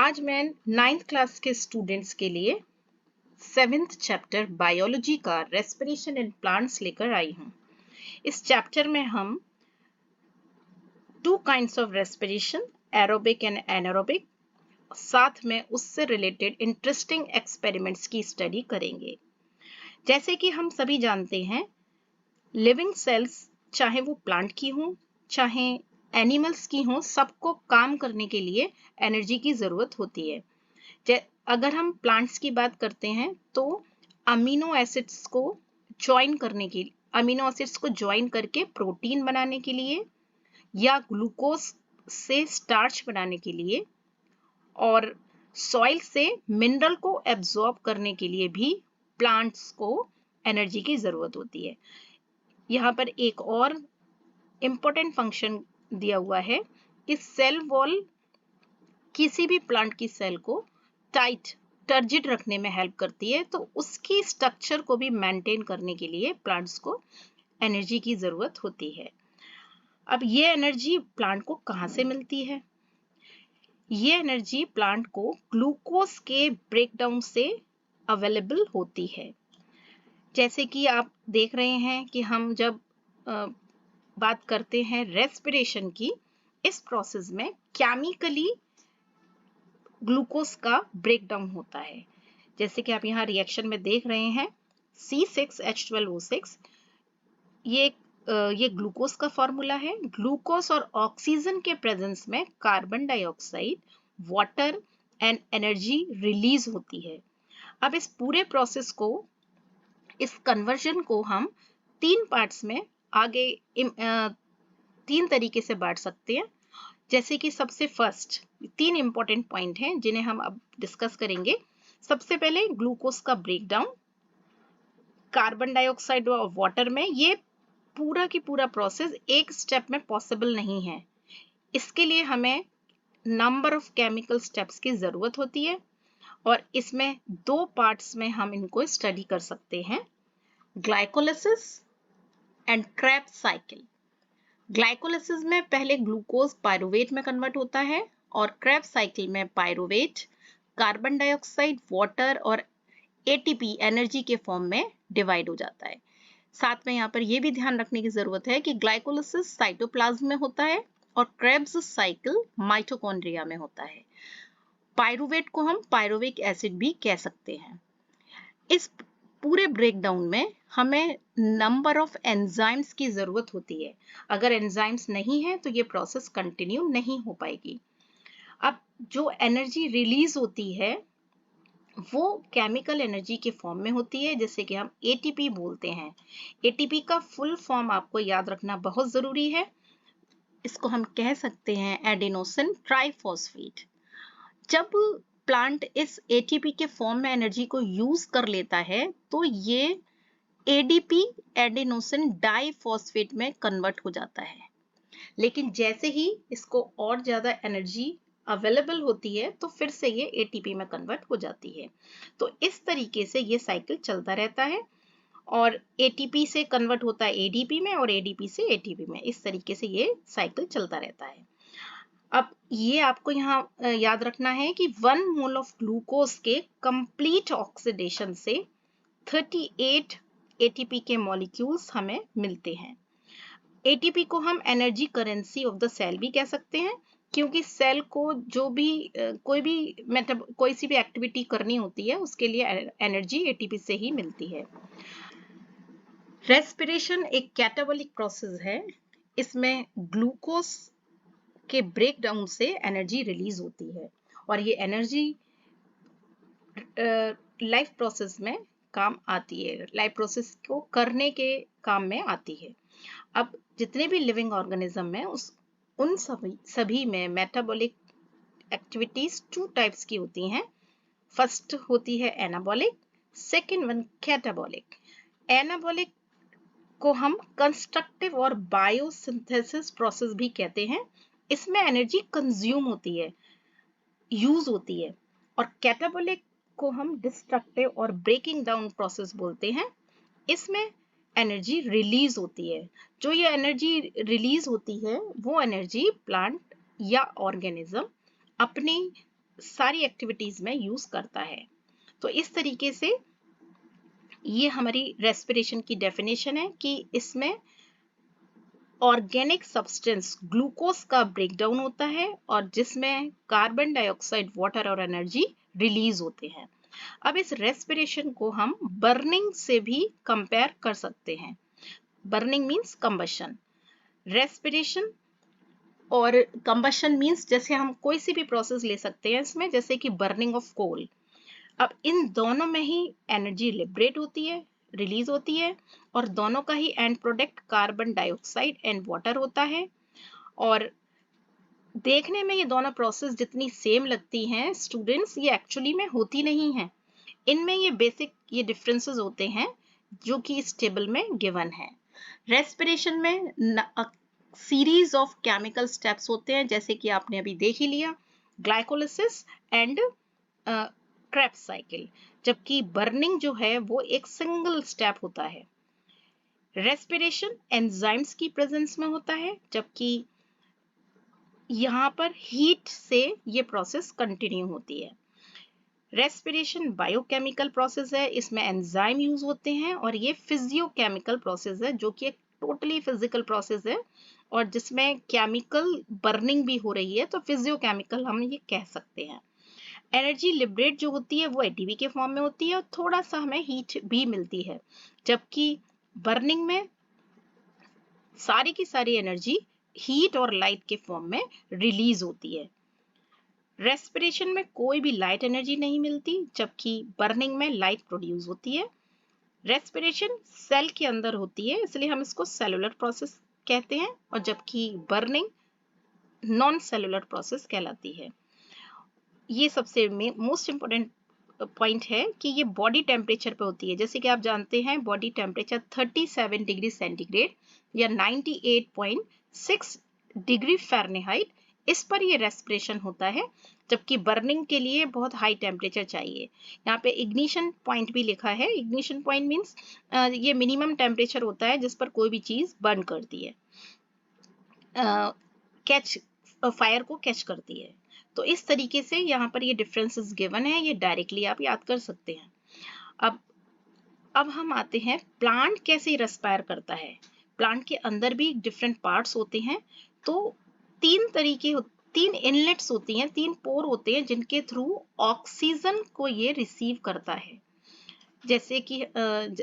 आज मैं 9th class के स्टूडेंट्स के लिए 7th चैप्टर बायोलॉजी का रेस्पिरेशन इन प्लांट्स लेकर आई हूँ। इस चैप्टर में हम 2 kinds of respiration, aerobic and anaerobic, साथ में उससे रिलेटेड इंटरेस्टिंग एक्सपेरिमेंट्स की स्टडी करेंगे। जैसे कि हम सभी जानते हैं, लिविंग सेल्स चाहे वो प्लांट की हो चाहे एनिमल्स की हो, सबको काम करने के लिए एनर्जी की जरूरत होती है। अगर हम प्लांट्स की बात करते हैं तो अमीनो एसिड्स को ज्वाइन करके प्रोटीन बनाने के लिए या ग्लूकोज से स्टार्च बनाने के लिए और सॉइल से मिनरल को एब्जॉर्ब करने के लिए भी प्लांट्स को एनर्जी की जरूरत होती है। यहाँ पर एक और इम्पोर्टेंट फंक्शन दिया हुआ है कि सेल वॉल किसी भी प्लांट की सेल को टर्जिड रखने में हेल्प करती है, तो उसकी स्ट्रक्चर को भी मेंटेन करने के लिए प्लांट्स को एनर्जी की जरूरत होती है। अब ये एनर्जी प्लांट को कहाँ से मिलती है? ये एनर्जी प्लांट को ग्लूकोज के ब्रेकडाउन से अवेलेबल होती है। जैसे कि आप देख रहे हैं कि हम जब बात करते हैं रेस्पिरेशन की, इस प्रोसेस में केमिकली ग्लूकोज का ब्रेकडाउन होता है। जैसे कि आप यहाँ रिएक्शन में देख रहे हैं C6H12O6, ये ग्लूकोज का फॉर्मूला है। ग्लूकोज और ऑक्सीजन के प्रेजेंस में carbon dioxide, water and energy release होती है। अब इस पूरे प्रोसेस को, इस कन्वर्जन को हम 3 पार्ट्स में आगे 3 तरीके से बांट सकते हैं। जैसे कि सबसे फर्स्ट 3 इंपॉर्टेंट पॉइंट हैं जिन्हें हम अब डिस्कस करेंगे। सबसे पहले ग्लूकोज का ब्रेकडाउन कार्बन डाइऑक्साइड और वाटर में। ये पूरा की पूरा प्रोसेस एक स्टेप में पॉसिबल नहीं है। इसके लिए हमें नंबर ऑफ केमिकल स्टेप्स की जरूरत होती है और इसमें 2 पार्ट्स में हम इनको स्टडी कर सकते हैं, glycolysis and Krebs cycle. Glycolysis में पहले ग्लूकोज पायरुवेट में कन्वर्ट होता है और क्रेब्स साइकिल में पायरुवेट कार्बन डाइऑक्साइड, वाटर और एटीपी एनर्जी के फॉर्म में डिवाइड हो जाता है। साथ में यहाँ पर यह भी ध्यान रखने की जरूरत है कि ग्लाइकोलिसिस साइटोप्लाज्म में होता है और क्रेब्स साइकिल माइटोकॉन्ड्रिया में होता है। पायरुवेट को हम पायरुविक एसिड भी कह सकते हैं। इस पूरे ब्रेकडाउन में हमें नंबर ऑफ एंजाइम्स की जरूरत होती है। अगर एंजाइम्स नहीं है तो ये प्रोसेस कंटिन्यू नहीं हो पाएगी। अब जो एनर्जी रिलीज होती है वो केमिकल एनर्जी के फॉर्म में होती है, जैसे कि हम एटीपी बोलते हैं। एटीपी का फुल फॉर्म आपको याद रखना बहुत जरूरी है। इसको हम कह सकते हैं एडेनोसिन ट्राइफॉस्फेट। जब प्लांट इस एटीपी के फॉर्म में एनर्जी को यूज कर लेता है तो ये एडीपी एडेनोसिन डाइफॉस्फेट में कन्वर्ट हो जाता है। लेकिन जैसे ही इसको और ज्यादा एनर्जी अवेलेबल होती है तो फिर से ये एटीपी में कन्वर्ट हो जाती है। तो इस तरीके से ये साइकिल चलता रहता है और एटीपी से कन्वर्ट होता है एडीपी में और एडीपी से एटीपी में। इस तरीके से ये साइकिल चलता रहता है। अब ये आपको यहाँ याद रखना है कि 1 मोल ऑफ ग्लूकोज के कंप्लीट ऑक्सीडेशन से 38 एटीपी के मॉलिक्यूल्स हमें मिलते हैं। एटीपी को हम energy currency of the cell भी कह सकते हैं, क्योंकि सेल को जो भी कोई सी भी एक्टिविटी करनी होती है उसके लिए एनर्जी एटीपी से ही मिलती है। रेस्पिरेशन एक कैटाबॉलिक प्रोसेस है। इसमें ग्लूकोज के ब्रेकडाउन से एनर्जी रिलीज होती है और ये एनर्जी लाइफ प्रोसेस में काम आती है, लाइफ प्रोसेस को करने के काम में आती है। अब जितने भी लिविंग ऑर्गेनिज्म हैं उन सभी में मेटाबॉलिक एक्टिविटीज 2 टाइप्स की होती हैं। फर्स्ट होती है anabolic, second one catabolic. Anabolic को हम कंस्ट्रक्टिव और बायोसिंथेसिस प्रोसेस भी कहते हैं। इसमें एनर्जी कंज्यूम होती है, यूज होती है। और कैटाबॉलिक को हम डिस्ट्रक्टिव और ब्रेकिंग डाउन प्रोसेस बोलते हैं। इसमें एनर्जी रिलीज होती है। जो ये एनर्जी रिलीज होती है वो एनर्जी प्लांट या ऑर्गेनिज्म अपनी सारी एक्टिविटीज में यूज करता है। तो इस तरीके से ये हमारी रेस्पिरेशन की डेफिनेशन है कि इसमें ऑर्गेनिक सब्सटेंस ग्लूकोज का ब्रेकडाउन होता है और जिसमें कार्बन डाइऑक्साइड, वाटर और एनर्जी रिलीज होते हैं। अब इस रेस्पिरेशन को हम बर्निंग से भी कंपेयर कर सकते हैं। बर्निंग मीन्स कंबशन, रेस्पिरेशन और कंबशन मीन्स जैसे हम कोई सी भी प्रोसेस ले सकते हैं इसमें, जैसे कि बर्निंग ऑफ कोल। अब इन दोनों में ही एनर्जी लिबरेट होती है, रिलीज होती है, और दोनों का ही end product carbon dioxide and water होता है। और देखने में ये दोनों प्रोसेस जितनी सेम लगती हैं स्टूडेंट्स, ये एक्चुअली में होती नहीं है। इनमें ये बेसिक ये डिफरेंसेस होते हैं जो कि इस टेबल में गिवन है। रेस्पिरेशन में सीरीज ऑफ केमिकल स्टेप्स होते हैं, जैसे कि आपने अभी देख ही लिया, ग्लाइकोलिसिस एंड क्रेब्स साइकिल, जबकि बर्निंग जो है वो एक सिंगल स्टेप होता है। रेस्पिरेशन एंजाइम्स की प्रेजेंस में होता है, जबकि यहाँ पर हीट से ये प्रोसेस कंटिन्यू होती है। रेस्पिरेशन बायोकेमिकल प्रोसेस है, इसमें एंजाइम यूज होते हैं, और ये फिजियोकेमिकल प्रोसेस है जो कि एक टोटली फिजिकल प्रोसेस है और जिसमें केमिकल बर्निंग भी हो रही है, तो फिजियोकेमिकल हम ये कह सकते हैं। एनर्जी लिबरेट जो होती है वो एटीपी के फॉर्म में होती है और थोड़ा सा हमें हीट भी मिलती है, जबकि बर्निंग में सारी की सारी एनर्जी हीट और लाइट के फॉर्म में रिलीज होती है। रेस्पिरेशन में कोई भी लाइट एनर्जी नहीं मिलती, जबकि बर्निंग में लाइट प्रोड्यूस होती है। रेस्पिरेशन सेल के अंदर होती है, इसलिए हम इसको सेलुलर प्रोसेस कहते हैं, और जबकि बर्निंग नॉन सेलुलर प्रोसेस कहलाती है। ये सबसे मोस्ट इंपोर्टेंट पॉइंट है कि ये बॉडी टेम्परेचर पे होती है। जैसे कि आप जानते हैं बॉडी टेम्परेचर 37 डिग्री सेंटीग्रेड या 98.6 डिग्री फ़ारेनहाइट, इस पर ये रेस्पिरेशन होता है, जबकि बर्निंग के लिए बहुत हाई टेम्परेचर चाहिए। यहाँ पे इग्निशन पॉइंट भी लिखा है। इग्निशन पॉइंट मीन्स ये मिनिमम टेम्परेचर होता है जिस पर कोई भी चीज बर्न करती है, कैच फायर को कैच करती है। तो इस तरीके से यहाँ पर ये डिफरेंसेस गिवन है, ये डायरेक्टली आप याद कर सकते हैं। अब हम आते हैं प्लांट कैसे रेस्पायर करता है। प्लांट के अंदर भी डिफरेंट पार्ट्स होते हैं। तो तीन इनलेट्स होती हैं, तीन पोर होते हैं जिनके थ्रू ऑक्सीजन को ये रिसीव करता है। जैसे कि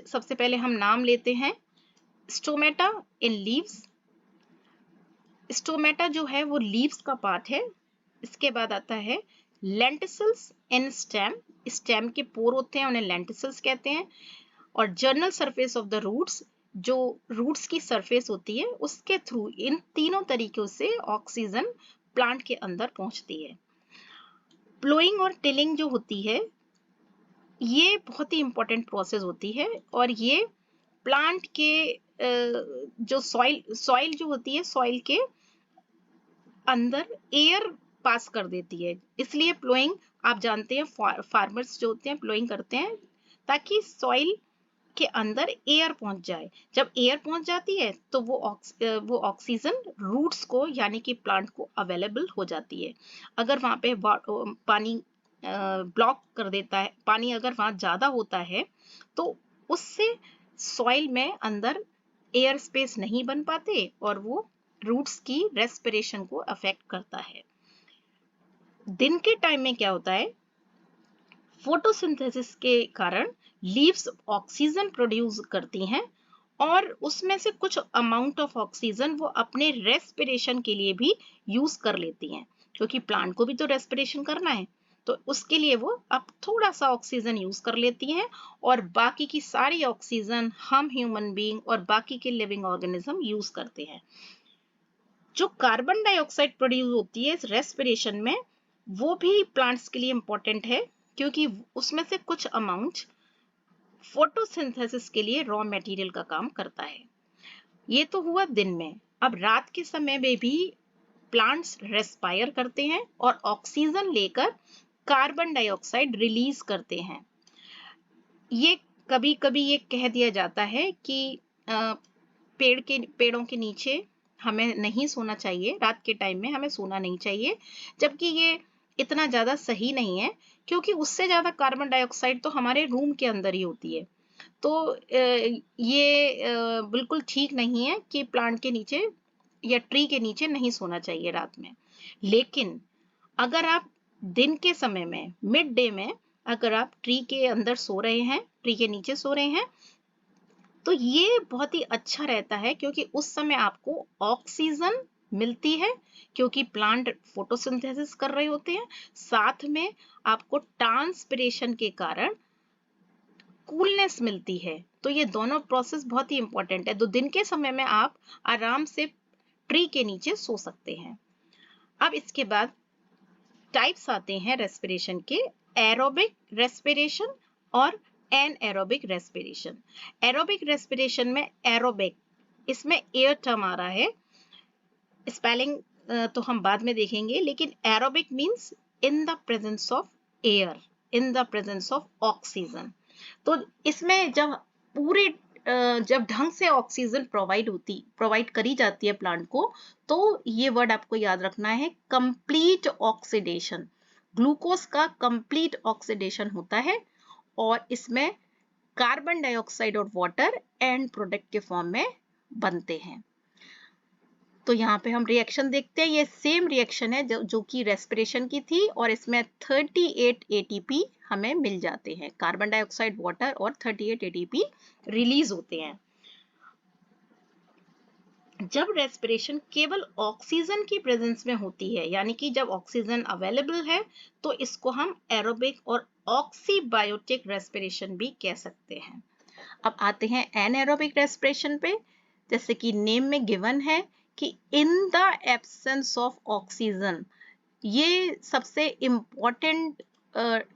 सबसे पहले हम नाम लेते हैं स्टोमेटा इन लीव्स। स्टोमेटा जो है वो लीव्स का पार्ट है। इसके बाद आता है लेंटिसल्स इन स्टेम। स्टेम के पोर होते हैं, उन्हें लेंटिसल्स कहते हैं। और general surface of the roots, जो रूट्स की सरफेस होती है उसके थ्रू इन तीनों तरीकों से ऑक्सीजन प्लांट के अंदर पहुंचती है। प्लोइंग और टिलिंग जो होती है ये बहुत ही इंपॉर्टेंट प्रोसेस होती है, और ये प्लांट के जो सॉइल जो होती है, सॉइल के अंदर एयर पास कर देती है। इसलिए प्लोइंग आप जानते हैं, फार्मर्स जो होते हैं प्लोइंग करते हैं ताकि सॉइल के अंदर एयर पहुंच जाए। जब एयर पहुंच जाती है तो वो ऑक्सीजन रूट्स को यानी कि प्लांट को अवेलेबल हो जाती है। अगर वहां पे पानी ब्लॉक कर देता है, पानी अगर वहां ज्यादा होता है तो उससे सॉइल में अंदर एयर स्पेस नहीं बन पाते और वो रूट्स की रेस्पिरेशन को अफेक्ट करता है। दिन के टाइम में क्या होता है, फोटोसिंथेसिस के कारण लीव्स ऑक्सीजन प्रोड्यूस करती हैं और उसमें से कुछ अमाउंट ऑफ ऑक्सीजन वो अपने रेस्पिरेशन के लिए भी यूज कर लेती हैं, क्योंकि प्लांट को भी तो रेस्पिरेशन करना है। तो उसके लिए वो अब थोड़ा सा ऑक्सीजन यूज कर लेती हैं और बाकी की सारी ऑक्सीजन हम ह्यूमन बीइंग और बाकी के लिविंग ऑर्गेनिज्म यूज करते हैं। जो कार्बन डाइऑक्साइड प्रोड्यूस होती है इस रेस्पिरेशन में, वो भी प्लांट्स के लिए इंपॉर्टेंट है, क्योंकि उसमें से कुछ अमाउंट फोटोसिंथेसिस के लिए रॉ मटेरियल का काम करता है। ये तो हुआ दिन में। अब रात के समय में भी प्लांट्स रेस्पायर करते हैं और ऑक्सीजन लेकर कार्बन डाइऑक्साइड रिलीज करते हैं। ये कभी कभी ये कह दिया जाता है कि पेड़ों के नीचे हमें नहीं सोना चाहिए, रात के टाइम में हमें सोना नहीं चाहिए, जबकि ये इतना ज़्यादा सही नहीं है, क्योंकि उससे ज़्यादा कार्बन डाइऑक्साइड तो हमारे रूम के अंदर ही होती है। तो ये बिल्कुल ठीक नहीं है कि प्लांट के नीचे या ट्री के नीचे नहीं सोना चाहिए रात में। लेकिन अगर आप दिन के समय में, मिड डे में अगर आप ट्री के अंदर सो रहे हैं, ट्री के नीचे सो रहे हैं, तो ये बहुत ही अच्छा रहता है, क्योंकि उस समय आपको ऑक्सीजन मिलती है, क्योंकि प्लांट फोटोसिंथेसिस कर रहे होते हैं। साथ में आपको ट्रांसपिरेशन के कारण कूलनेस मिलती है। तो ये दोनों प्रोसेस बहुत ही इंपॉर्टेंट है। तो दिन के समय में आप आराम से ट्री के नीचे सो सकते हैं। अब इसके बाद टाइप्स आते हैं रेस्पिरेशन के, एरोबिक रेस्पिरेशन और एनएरोबिक रेस्पिरेशन। एरोबिक रेस्पिरेशन में एरोबिक, इसमें एयर टर्म आ रहा है, स्पेलिंग तो हम बाद में देखेंगे, लेकिन aerobic means in the presence of air, in the presence of oxygen. तो इसमें जब पूरे जब ढंग से ऑक्सीजन प्रोवाइड करी जाती है प्लांट को, तो ये वर्ड आपको याद रखना है, कंप्लीट ऑक्सीडेशन। ग्लूकोज का कंप्लीट ऑक्सीडेशन होता है, और इसमें कार्बन डाइऑक्साइड और वाटर एंड प्रोडक्ट के फॉर्म में बनते हैं। तो यहाँ पे हम रिएक्शन देखते हैं, ये सेम रिएक्शन है जो कि रेस्पिरेशन की थी, और इसमें 38 एटीपी हमें मिल जाते हैं। कार्बन डाइऑक्साइड, वाटर और 38 एटीपी रिलीज होते हैं। जब रेस्पिरेशन केवल ऑक्सीजन की प्रेजेंस में होती है, यानी कि जब ऑक्सीजन अवेलेबल है, तो इसको हम एरोबिक और ऑक्सीबायोटिक रेस्पिरेशन भी कह सकते हैं। अब आते हैं एनएरोबिक रेस्पिरेशन पे। जैसे कि नेम में गिवन है कि in the absence of oxygen, ये सबसे इम्पोर्टेंट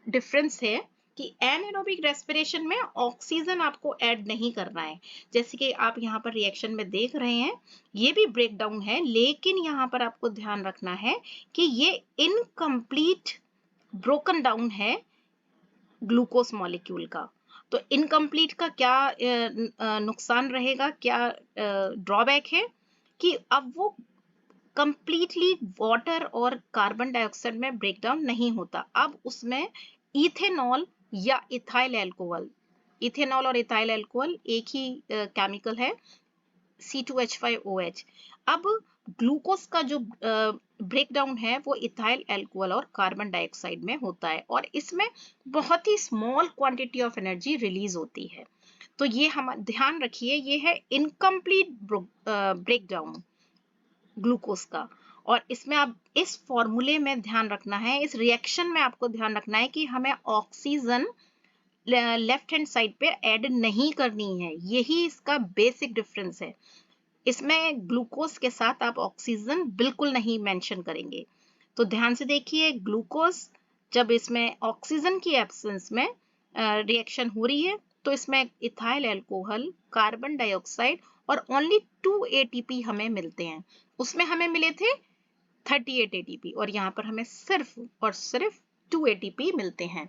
डिफरेंस है कि एनएरोबिक रेस्पिरेशन में ऑक्सीजन आपको ऐड नहीं करना है। जैसे कि आप यहाँ पर रिएक्शन में देख रहे हैं, ये भी ब्रेक डाउन है, लेकिन यहाँ पर आपको ध्यान रखना है कि ये इनकम्प्लीट ब्रोकन डाउन है ग्लूकोज मॉलिक्यूल का। तो इनकम्प्लीट का क्या नुकसान रहेगा, क्या ड्रॉबैक है, कि अब वो कंप्लीटली वाटर और कार्बन डाइऑक्साइड में ब्रेकडाउन नहीं होता। अब उसमें इथेनॉल या इथाइल अल्कोहल, इथेनॉल और इथाइल अल्कोहल एक ही केमिकल है, C2H5OH। अब ग्लूकोज का जो ब्रेकडाउन है वो इथाइल अल्कोहल और कार्बन डाइऑक्साइड में होता है, और इसमें बहुत ही small quantity of energy release होती है। तो ये हम ध्यान रखिए, ये है इनकम्प्लीट ब्रेकडाउन ग्लूकोज का। और इसमें आप इस फॉर्मूले में ध्यान रखना है, इस रिएक्शन में आपको ध्यान रखना है कि हमें ऑक्सीजन लेफ्ट हैंड साइड पे ऐड नहीं करनी है। यही इसका बेसिक डिफरेंस है। इसमें ग्लूकोज के साथ आप ऑक्सीजन बिल्कुल नहीं मेंशन करेंगे। तो ध्यान से देखिए, ग्लूकोज जब इसमें ऑक्सीजन की एब्सेंस में रिएक्शन हो रही है, तो इसमें इथाइल अल्कोहल, कार्बन डाइऑक्साइड और ओनली 2 एटीपी हमें मिलते हैं। उसमें हमें मिले थे 38 एटीपी, और यहाँ पर हमें सिर्फ और सिर्फ 2 एटीपी मिलते हैं।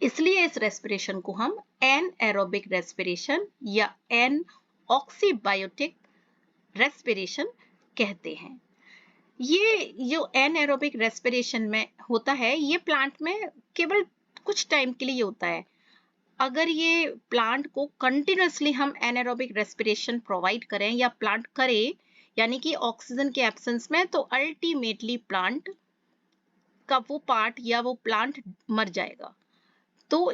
इसलिए इस रेस्पिरेशन को हम एनएरोबिक रेस्पिरेशन या एन ऑक्सीबायोटिक रेस्पिरेशन कहते हैं। ये जो एनएरोबिक रेस्पिरेशन में होता है, ये प्लांट में केवल कुछ टाइम के लिए होता है। अगर ये प्लांट को कंटिन्यूअसली हम एनएरोबिक रेस्पिरेशन प्रोवाइड करें या प्लांट करे, यानी कि ऑक्सीजन के एब्सेंस में, तो अल्टीमेटली प्लांट का वो पार्ट या वो प्लांट मर जाएगा। तो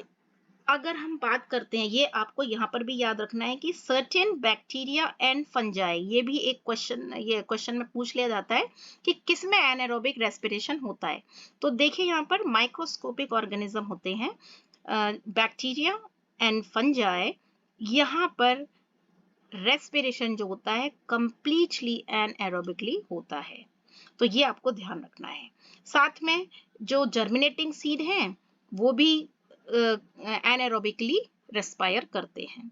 अगर हम बात करते हैं, ये आपको यहाँ पर भी याद रखना है कि सर्टेन बैक्टीरिया एंड फंजाई, ये भी एक क्वेश्चन में पूछ लिया जाता है कि किसमें एनारोबिक रेस्पिरेशन होता है। तो देखिए यहाँ पर माइक्रोस्कोपिक ऑर्गेनिज्म होते हैं, बैक्टीरिया एंड फंजाई, यहाँ पर रेस्पिरेशन जो होता है कंप्लीटली एनारोबिकली होता है। तो ये आपको ध्यान रखना है। साथ में जो जर्मिनेटिंग सीड हैं, वो भी एनारोबिकली रेस्पायर करते हैं।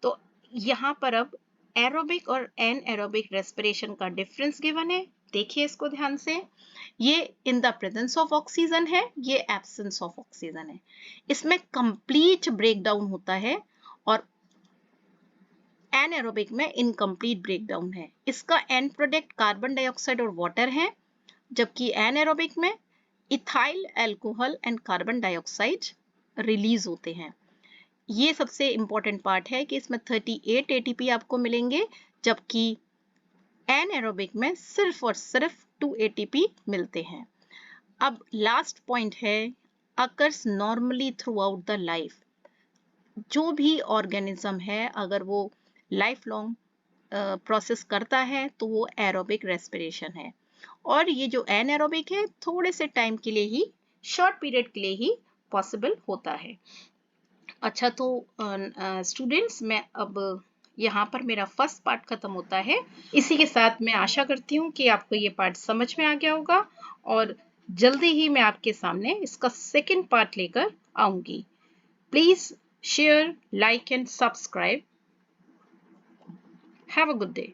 तो यहाँ पर अब एरोबिक और एनएरोबिक रेस्पिरेशन का डिफरेंस गिवन है। देखिए इसको ध्यान से, ये in the presence of oxygen है, ये एब्सेंस ऑफ ऑक्सीजन है। इसमें कंप्लीट ब्रेकडाउन होता है, और एनएरोबिक में इनकम्प्लीट ब्रेकडाउन है। इसका एंड प्रोडक्ट कार्बन डाइऑक्साइड और वाटर है, जबकि एनएरोबिक में ethyl alcohol and carbon dioxide release होते हैं। ये सबसे इंपॉर्टेंट पार्ट है कि इसमें 38 एटीपी आपको मिलेंगे, जबकि एनएरोबिक में सिर्फ और सिर्फ 2 एटीपी मिलते हैं। अब लास्ट पॉइंट है, occurs normally through out the life. जो भी ऑर्गेनिज्म है अगर वो लाइफ लॉन्ग प्रोसेस करता है तो वो एरोबिक रेस्पिरेशन है, और ये जो एनएरोबिक है थोड़े से टाइम के लिए ही, शॉर्ट पीरियड के लिए ही पॉसिबल होता है। अच्छा, तो स्टूडेंट्स मैं अब यहाँ पर मेरा फर्स्ट पार्ट खत्म होता है। इसी के साथ मैं आशा करती हूँ कि आपको ये पार्ट समझ में आ गया होगा, और जल्दी ही मैं आपके सामने इसका सेकंड पार्ट लेकर आऊंगी। Please share, like and subscribe. Have a good day.